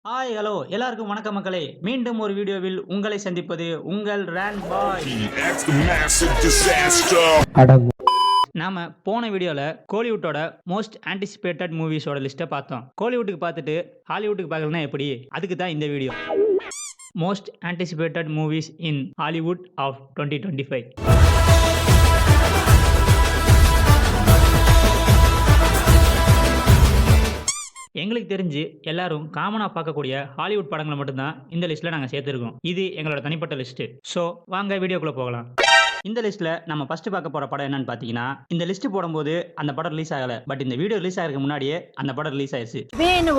Hi hello எல்லாருக்கும் வணக்கம் மக்களே. மீண்டும் ஒரு வீடியோவில் உங்களை சந்திப்பது உங்கள் ரேன் பாய். That's the massive disaster. நாம போன வீடியோல கோலிவுட்டோட மோஸ்ட் ஆன்டிசிபேட்டட் மூவிஸோட லிஸ்ட்டை பார்த்தோம். கோலிவுட்டுக்கு பார்த்துட்டு ஹாலிவுட்டுக்கு பார்க்கலனா எப்படி? அதுக்கு தான் இந்த video. Most anticipated movies in Hollywood of 2025. எங்களுக்கு தெரிஞ்சு எல்லாரும் காமனாக பார்க்கக்கூடிய ஹாலிவுட் படங்களை மட்டும்தான் இந்த லிஸ்ட்டில் நாங்கள் சேர்த்துருக்கோம். இது எங்களோட தனிப்பட்ட லிஸ்ட்டு. ஸோ வாங்க வீடியோக்குள்ளே போகலாம். இந்த லிஸ்ட்டில் நம்ம ஃபஸ்ட்டு பார்க்க போகிற படம் என்னன்னு பார்த்தீங்கன்னா, இந்த லிஸ்ட்டு போடும்போது அந்த படம் ரிலீஸ் ஆகலை. பட் இந்த வீடியோ ரிலீஸ் ஆகிறதுக்கு முன்னாடியே அந்த படம் ரிலீஸ் ஆயிடுச்சு.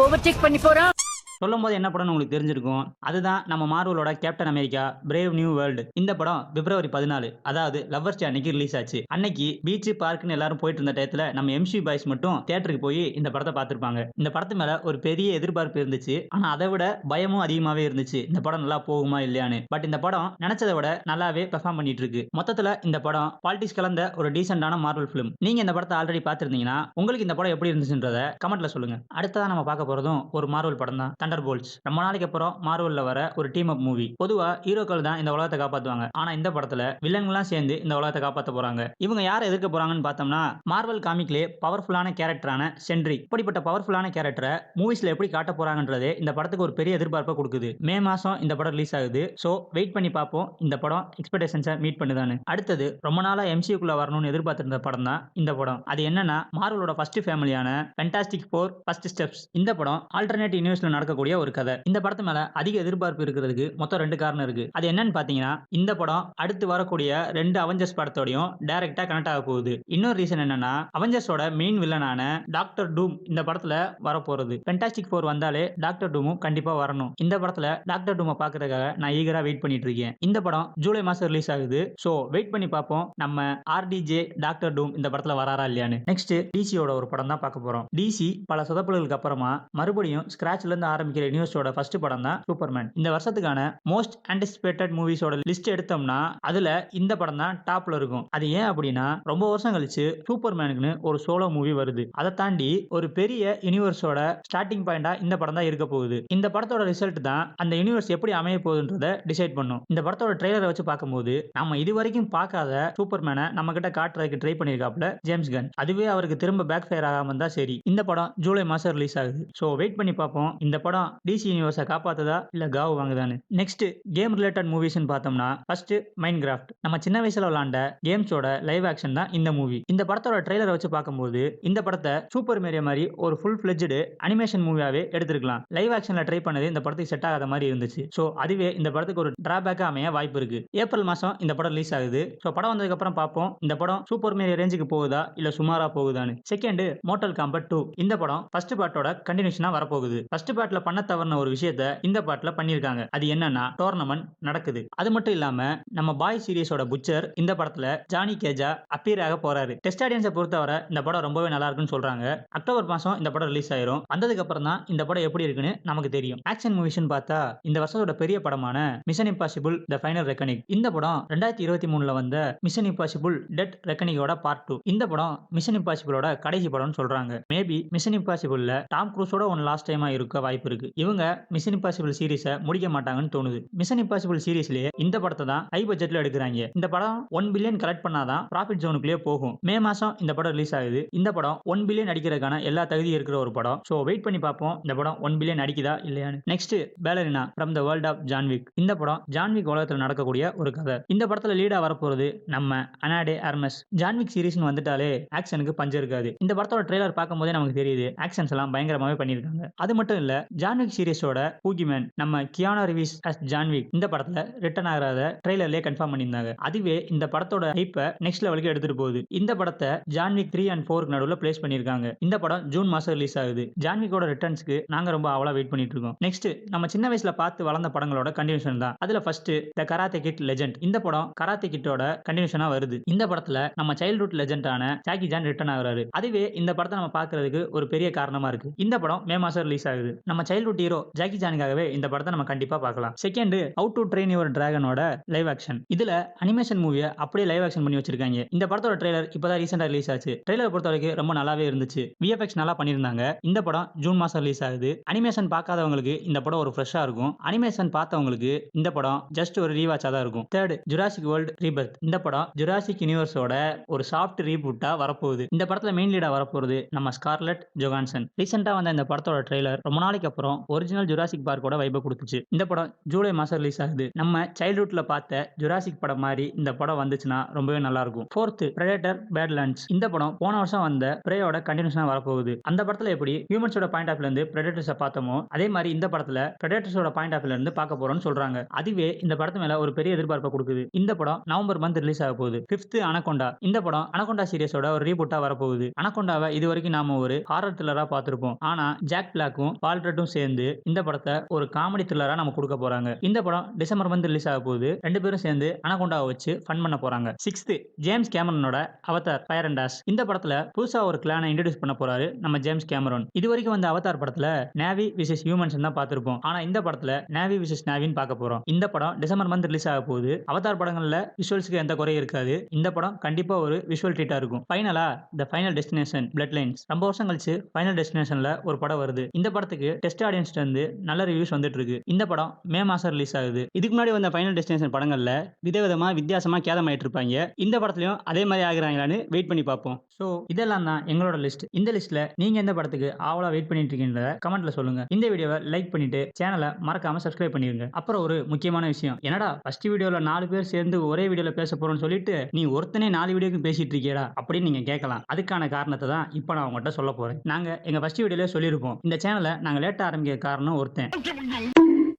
ஓவர்டேக் பண்ணி போறான். சொல்லும் போது என்ன படம்னு உங்களுக்கு தெரிஞ்சிருக்கும். அதுதான் நம்ம மார்வலோட captain America brave new world. இந்த படம் பிப்ரவரி 14, அதாவது லவ்வர்ஸ் டே அன்னைக்கு ரிலீஸ் ஆச்சு. அன்னைக்கு பீச் பார்க்குன்னு எல்லாரும் போயிட்டு இருந்த டயத்துல நம்ம எம்சி பாய்ஸ் மட்டும் தியேட்டருக்கு போய் இந்த படத்தை பார்த்துருப்பாங்க. இந்த படத்து மேல ஒரு பெரிய எதிர்பார்ப்பு இருந்துச்சு. ஆனா அதை விட பயமும் அதிகமாவே இருந்துச்சு, இந்த படம் நல்லா போகுமா இல்லையான்னு. பட் இந்த படம் நினைச்சதை விட நல்லாவே பெர்ஃபார்ம் பண்ணிட்டு இருக்கு. மொத்தத்துல இந்த படம் பாலிடிக்ஸ் கலந்த ஒரு டீசென்டான மார்வல் பிலிம். நீங்க இந்த படத்தை ஆல்ரெடி பார்த்திருந்தீங்கன்னா உங்களுக்கு இந்த படம் எப்படி இருந்துச்சுன்றத கமெண்ட்ல சொல்லுங்க. அடுத்ததான் நம்ம பார்க்க போறதும் ஒரு மார்வல் படம் தான், தண்டர்போல்ட்ஸ். ரொம்ப நாளைக்கு அப்புறம் மார்வல்ல வர ஒரு டீம் அப் மூவி. பொதுவா ஹீரோக்கள் தான் இந்த உலகத்தை காப்பாத்துவாங்க. ஆனா இந்த படத்துல வில்லன்கள்லாம் சேர்ந்து இந்த உலகத்தை காப்பாற்ற போறாங்க. இவங்க யாரை எதிர்க்க போறாங்கன்னு பார்த்தோம்னா, மார்வல் காமிக்லே பவர்ஃபுல்லான கேரக்டரான சென்ட்ரி. இப்படிப்பட்ட பவர்ஃபுல்லான கேரக்டரை மூவிஸ்ல எப்படி காட்ட போறாங்கன்றதே இந்த படத்துக்கு ஒரு பெரிய எதிர்பார்ப்பை கொடுக்குது. மே மாசம் இந்த படம் ரிலீஸ் ஆகுது. சோ வெயிட் பண்ணி பார்ப்போம் இந்த படம் எக்ஸ்பெக்டேஷன்ஸை மீட் பண்ணுதான்னு. அடுத்தது ரொம்ப நாளா எம்சியூக்குள்ள வரணும்னு எதிர்பார்த்திருந்த படம் தான் இந்த படம். அது என்னன்னா, மார்வலோட ஃபர்ஸ்ட் ஃபேமிலியான ஃபேண்டாஸ்டிக் ஃபோர் ஃபர்ஸ்ட் ஸ்டெப்ஸ். இந்த படம் ஆல்டர்னேட் யூனிவர்ஸ்ல நடக்கக்கூடிய ஒரு கதை. இந்த படத்து மேல அதிக எதிர்பார்ப்பு இருக்கிறதுக்கு மொத்தம் 2 காரணம் இருக்கு. அது என்னன்னு பாத்தீங்கன்னா, இந்த படம் அடுத்து வரக்கூடிய 2 அவெஞ்சர்ஸ் படத்தோடையும் டைரக்டா கனெக்ட் ஆக போகுது. இன்னொரு ரீசன் என்னன்னா, அவெஞ்சர்ஸோட மெயின் வில்லனான டாக்டர் டூம் இந்த படத்துல வரப்போறது. ஃபேண்டாஸ்டிக் ஃபோர் வந்தாலே டாக்டர் டூமும் கண்டிப்பா வரணும். இந்த படத்துல டாக்டர் டூமை பாக்குறதுக்காக நான் ஈகரா வெயிட் பண்ணிட்டு இருக்கேன். இந்த படம் ஜூலை மாசம் ரிலீஸ் ஆகுது. சோ வெயிட் பண்ணி பார்ப்போம் நம்ம ஆர்டிஜே டாக்டர் டூம் இந்த படத்துல வராரா இல்லையான்னு. நெக்ஸ்ட் டிசியோட ஒரு படம் தான் பார்க்க போறோம். டிசி பல சொதப்பல்களுக்கு அப்புறமா மறுபடியும் ஸ்கிராச்ல இருந்து ஆரம்பிக்கிற யூனிவர்ஸோட ஃபர்ஸ்ட் படம் தான் சூப்பர்மேன். இந்த வருஷத்துக்கான மோஸ்ட் ஆன்டிசிபேட்டட் மூவிஸோட லிஸ்ட் எடுத்தோம்னா அதுல இந்த படம் தான் டாப்ல இருக்கும். அது ஏன் அப்படின்னா, ரொம்ப வருஷம் கழிச்சு சூப்பர்மேனுக்குன்னு ஒரு சோலோ மூவி வருது. அதை தாண்டி ஒரு பெரிய யூனிவர்ஸோட ஸ்டார்டிங் பாயிண்டா இந்த படம் தான் இருக்க போகுது. இந்த படத்தோட ரிசல்ட் தான் அந்த யூனிவர்ஸ் எப்படி அமைய போகுதுன்றத டிசைட் பண்ணும். இந்த படத்தோட ட்ரெய்லரை வச்சு பார்க்கும்போது நம்ம இது வரைக்கும் பார்க்காத சூப்பர்மேனை நம்ம கிட்ட காட்டுறதுக்கு ட்ரை பண்ணிருக்காப்ல ஜேம்ஸ் கன். அதுவே அவருக்கு திரும்ப பேக் ஃபயர் ஆகாம இருந்தா சரி. இந்த படம் ஜூலை மாசம் ரிலீஸ் ஆகுது. சோ வெயிட் பண்ணி பார்ப்போம் இந்த படம் டிசி யூனிவர்ஸை காப்பாத்துதா இல்ல காவு வாங்குதான்னு. நெக்ஸ்ட் கேம் ரிலேட்டட் மூவிஸ்னு பார்த்தோம்னா, ஃபர்ஸ்ட் மைன்கிராஃப்ட். நம்ம சின்ன வயசுல விளையாண்ட கேம்ஸோட லைவ் ஆக்ஷன் தான் இந்த மூவி. இந்த படத்தோட ட்ரெய்லரை வச்சு பார்க்கும்போது இந்த படத்தை சூப்பர் மேரியோ மாதிரி ஒரு ஃபுல் ஃபிளெட்ஜ்டு அனிமேஷன் மூவியாவே எடுத்துக்கலாம். லைவ் ஆக்ஷன்ல ட்ரை பண்ணது இந்த படத்துக்கு செட் ஆகாத மாதிரி இருந்துச்சு. சோ அதுவே இந்த படத்துக்கு ஒரு டிராபேக்கா அமைய வாய்ப்பு இருக்கு. ஏப்ரல் மாசம் இந்த படம் ரிலீஸ் ஆகுது. சோ படம் வந்ததுக்கு அப்புறம் பார்ப்போம் இந்த படம் சூப்பர் மேரியோ ரேஞ்சுக்கு போகுதா இல்ல சுமாரா போகுதான்னு. Second mortal combat 2. இந்த படம் ஃபர்ஸ்ட் பார்ட்டோட கண்டினியூஷனா வரப்போகுது. ஃபர்ஸ்ட் பார்ட்ல பண்ண தவறுன ஒரு விஷயத்தை இந்த பார்ட்ல பண்ணிருக்காங்க. அது என்னன்னா, டோர்னமெண்ட் நடக்குது. அது மட்டும் இல்லாம நம்ம பாய் சீரிஸோட புச்சர் இந்த படத்துல ஜானி கேஜா அப்பியர் ஆக போறாரு. டெஸ்ட் ஆடியன்ஸை பொறுத்தவரை இந்த படம் ரொம்பவே நல்லா இருக்குன்னு சொல்றாங்க. அக்டோபர் மாசம் இந்த படம் ரிலீஸ் ஆயிரும். வந்ததுக்கு அப்புறம் தான் இந்த படம் எப்படி இருக்குன்னு நமக்கு தெரியும். ஆக்ஷன் மூவிஸ்னு பார்த்தா இந்த வருஷத்தோட பெரிய படமான mission impossible the final reckoning. இந்த படம் 2023ல வந்த மிஷன் இம்பாசிபிள் டெட் ரெக்கனிங்கோட பார்ட் 2. இந்த படம் மிஷன் இம்பாசிபிளோட கடைசி படம்னு சொல்றாங்க. மேபி மிஷன் இம்பாசிபிள்ல டாம் க்ரூஸோட ஒன் லாஸ்ட் டைமா இருக்க வாய்ப்பு இருக்கு. இவங்க மிஷன் இம்பாசிபிள் சீரிஸை முடிக்க மாட்டாங்கன்னு தோணுது. மிஷன் இம்பாசிபிள் சீரிஸ்லயே இந்த படத்தை தான் ஹை பட்ஜெட்ல எடுக்கிறாங்க. இந்த படம் 1 பில்லியன் கலெக்ட் பண்ணாதான் ப்ராஃபிட் ஜோனுக்குள்ளே போகும். மே மாசம் இந்த படம் ரிலீஸ் ஆகுது. இந்த படம் 1 பில்லியன் அடிக்கிறதுக்கான எல்லா தகுதியும் இருக்கிற ஒரு படம். சோ வெயிட் பண்ணி பார்ப்போம் இந்த படம் 1 பில்லியன் அடிக்குதா இல்லையான்னு. Next ballerina from the world of John Wick. இந்த படம் ஜான்விக் உலகத்தில் நடக்கக்கூடிய ஒரு கதை. இந்த படத்துல லீடா வரப்போறது நம்ம அனா டே ஆர்மஸ். ஜான்விக் சீரிஸ்னு வந்துட்டாலே ஆக்ஷனுக்கு பஞ்சம் இருக்காது. இந்த படத்தோட ட்ரெய்லர் பார்க்கும்போதே நமக்கு தெரியுது ஆக்ஷன்ஸ் எல்லாம் பயங்கரமாவே பண்ணிருக்காங்க. அது மட்டும் இல்ல, ஜான்விக் சீரிஸோட பூகிமேன் நம்ம கியானோ ரிவீஸ் அஸ் ஜான்விக் இந்த படத்துல ரிட்டர்ன் ஆகிறத ட்ரெய்லர்லயே கன்ஃபார்ம் பண்ணியிருந்தாங்க. அதுவே இந்த படத்தோட ஹைப்பை நெக்ஸ்ட் லெவலுக்கு எடுத்துட்டு போகுது. இந்த படத்தை ஜான்விக் 3 and 4 நடுவுல பிளேஸ் பண்ணிருக்காங்க. இந்த படம் ஜூன் மாசம் ரிலீஸ் ஆகுது. ஜான்விக்கோட ரிட்டர்ன்ஸ்க்கு நாங்க ரொம்ப ஆவலா வெயிட் பண்ணிட்டு இருக்கோம். நெக்ஸ்ட் நம்ம சின்ன வயசுல பார்த்து வளர்ந்த படங்களோட கண்டினியூஷன் தான். அதுல ஃபர்ஸ்ட் தி கராத்தே கிட் லெஜெண்ட். இந்த படம் கராத்தே கிட்டோட கண்டினியூஷனா வருது. இந்த படத்துல நம்ம சைல்ட்ஹுட் லெஜெண்டான ஜாக்கி ஜான் ரிட்டர்ன் ஆகுறாரு. அதுவே இந்த படத்தை நம்ம பார்க்கிறதுக்கு ஒரு பெரிய காரணமா இருக்கு. இந்த படம் மே மாசம் ரிலீஸ் ஆகுது. நம்ம சைல்ட்ஹுட் ஹீரோ ஜாக்கி சானுக்காகவே இந்த படத்தை நம்ம கண்டிப்பா பார்க்கலாம். Second, how to train your டிராகனோட லைவ் ஆக்ஷன். இதுல அனிமேஷன் மூவியை அப்படியே லைவ் ஆக்ஷன் பண்ணி வச்சிருக்காங்க. இந்த படத்தோட ட்ரெய்லர் இப்பதான் ரீசெண்டா ரிலீஸ் ஆச்சு. ட்ரெய்லர் பொறுத்த வரைக்கும் ரொம்ப நல்லாவே இருந்துச்சு. விஎஃப்எக்ஸ் நல்லா பண்ணியிருந்தாங்க. இந்த படம் ஜூன் மாசம் ரிலீஸ் ஆகுது. அனிமேஷன் பார்க்காதவங்களுக்கு இந்த படம் ஒரு ஃப்ரெஷ்ஷா இருக்கும். அனிமேஷன் பார்த்தவங்களுக்கு இந்த படம் ஜஸ்ட் ஒரு ரீவாட்சா தான் இருக்கும். Third, Jurassic world Rebirth. இந்த படம் ஜுராசிக் யூனிவர்ஸோட ஒரு சாஃப்ட் ரீபூட்டா வரப்போகுது. இந்த படத்துல மெயின் லீடா வரப்போறது நம்ம ஸ்கார்லெட் ஜொஹான்சன். ரீசெண்டா வந்த இந்த படத்தோட ட்ரெய்லர் ரொம்ப நாளைக்கு அப்புறம் ஒரிஜினல் ஜுராசிக் பார்க்கோட வைபை கொடுத்துச்சு. இந்த படம் ஜூலை மாசம் ரிலீஸ் ஆகுது. நம்ம சைல்ட்ஹுட்ல பார்த்த ஜுராசிக் படம் மாதிரி இந்த படம் வந்துச்சுன்னா ரொம்பவே நல்லா இருக்கும். Fourth, predator badlands. இந்த படம் போன வருஷம் வந்த பிரேயோட கண்டினியூஷனா வரப்போகுது. அந்த படத்துல எப்படி ஹியூமன்ஸோட பாயிண்ட் ஆஃப்ல இருந்து பிரெடேட்டர்ஸை பார்த்தோமோ அதே மாதிரி இந்த படத்துல பிரெடேட்டர்ஸோட பாயிண்ட் ஆஃப்ல இருந்து பார்க்க போறோம்னு சொல்றாங்க. அதுவே இந்த படத்து மேல ஒரு பெரிய எதிர்பார்ப்பை கொடுக்குது. இந்த படம் நவம்பர் மந்த் ரிலீஸ் ஆக போகுது. Fifth, anaconda. இந்த படம் அனகொண்டா சீரிஸோட ஒரு ரீபூட்டா வரப்போகுது. அனகொண்டாவை இது வரைக்கும் நாம ஒரு ஹாரர் த்ரில்லரா பார்த்திருப்போம். ஆனா ஜாக் பிளாக்கும் பால் ரட்டும் சேர்ந்து இந்த படத்தை ஒரு காமெடி த்ரில்லரா நம்ம கொடுக்க போறாங்க. இந்த படம் டிசம்பர் மந்த் ரிலீஸ் ஆக போகுது. ரெண்டு பேரும் சேர்ந்து அனகொண்டாவை வச்சு ஃபன் பண்ண போறாங்க. சிக்ஸ்த், ஜேம்ஸ் கேமரனோட அவதார் ஃபயர் அண்ட் ஆஷ். இந்த படத்துல புதுசா ஒரு கிளானை இன்ட்ரோடியூஸ் பண்ண போறாரு நம்ம ஜேம்ஸ் கேமரன். இது வரைக்கும் வந்த அவதார் படத்துல நேவி விசஸ் ஹியூமன்ஸ் தான் பார்த்திருப்போம். ஆனா இந்த படத்துல நேவி விசஸ் நேவின்னு பார்க்க போறோம். இந்த படம் டிசம்பர் மந்த் ரிலீஸ் ஆக போகுது. அவதார் படங்கள்ல விஷுவல்ஸ்க்கு எந்த குறையும் இருக்காது. இந்த படம் கண்டிப்பா ஒரு விஷுவல் ட்ரீட்டா இருக்கும். ஃபைனலா the final destination blood lines. ரொம்ப வருஷம் கழிச்சு ஃபைனல் டெஸ்டினேஷன்ல ஒரு படம் வருது. இந்த படத்துக்கு டெஸ்ட் ஆடியன்ஸ்ல இருந்து நல்ல ரிவ்யூஸ் வந்துட்டு இருக்கு. இந்த படம் மே மாசம் ரிலீஸ் ஆகுது. இதுக்கு முன்னாடி வந்த ஃபைனல் டெஸ்டினேஷன் படங்கள்ல விதவிதமா வித்தியாசமா கேதமாயிட்டு இருப்பாங்க. இந்த படத்துலயும் அதே மாதிரி ஆகுறாங்களான்னு வெயிட் பண்ணி பார்ப்போம். ஸோ இதெல்லாம் தான் எங்களோட லிஸ்ட். இந்த லிஸ்ட்ல நீங்க எந்த படத்துக்கு ஆவலா வெயிட் பண்ணிட்டு இருக்கீங்கன்றத கமெண்ட்ல சொல்லுங்க. இந்த வீடியோவை லைக் பண்ணிட்டு சேனலை மறக்காம சப்ஸ்கிரைப் பண்ணிருங்க. அப்புறம் ஒரு முக்கியமான விஷயம், என்னடா ஃபர்ஸ்ட் வீடியோல 4 பேர் சேர்ந்து ஒரே வீடியோல பேச போறோம்னு சொல்லிட்டு நீ ஒருத்தனே 4 வீடியோக்கு பேசிட்டு இருக்கியடா அப்படின்னு நீங்க கேட்கலாம். அதுக்கான காரணத்தை தான் இப்போ நான் உங்கள்கிட்ட சொல்ல போறேன். நாங்க எங்க ஃபர்ஸ்ட் வீடியோல சொல்லியிருப்போம், இந்த சேனலை நாங்க லேட்டா ஆரம்பிக்க காரணம் ஒருத்தன்.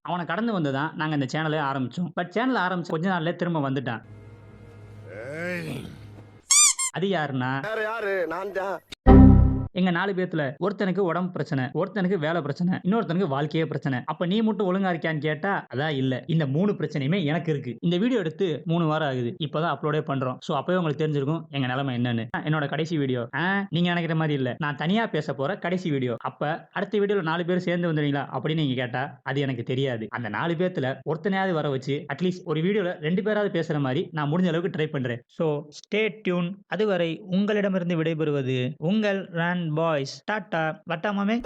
அவனை கடந்து வந்து தான் நாங்க இந்த சேனலை ஆரம்பிச்சோம். பட் சேனல் ஆரம்பிச்சு கொஞ்ச நாள்ல திரும்ப வந்துட்டான். அது யாருன்னா எங்க 4 பேத்துல ஒருத்தனுக்கு உடம்பு பிரச்சனை, ஒருத்தனுக்கு வேலை பிரச்சனை, இன்னொருத்தனுக்கு வாழ்க்கையே பிரச்சனை. அப்ப நீ மட்டும் ஒழுங்கா இருக்கியான்னு கேட்டா அதான் இல்ல. இந்த 3 பிரச்சனையுமே எனக்கு இருக்கு. இந்த வீடியோ எடுத்து 3 வாரம் ஆகுது. இப்பதான் அப்லோடே பண்றோம். சோ அப்பவே உங்களுக்கு தெரிஞ்சிருக்கும் எங்க நிலைமை என்னன்னு. என்னோட கடைசி வீடியோ நீங்க நினைக்கிற மாதிரி இல்ல. நான் தனியா பேச போற கடைசி வீடியோ. அப்ப அடுத்த வீடியோல 4 பேர் சேர்ந்து வந்துடுவீங்களா அப்படின்னு நீங்க கேட்டா அது எனக்கு தெரியாது. அந்த 4 பேத்துல ஒருத்தனையாவது வர வச்சு அட்லீஸ்ட் ஒரு வீடியோல 2 பேராவது பேசுற மாதிரி நான் முடிஞ்ச அளவுக்கு ட்ரை பண்றேன். So stay tune. அதுவரை உங்களிடமிருந்து விடைபெறுவது உங்கள் ரன் பாய்ஸ். டாடா. வட்டாமாமே.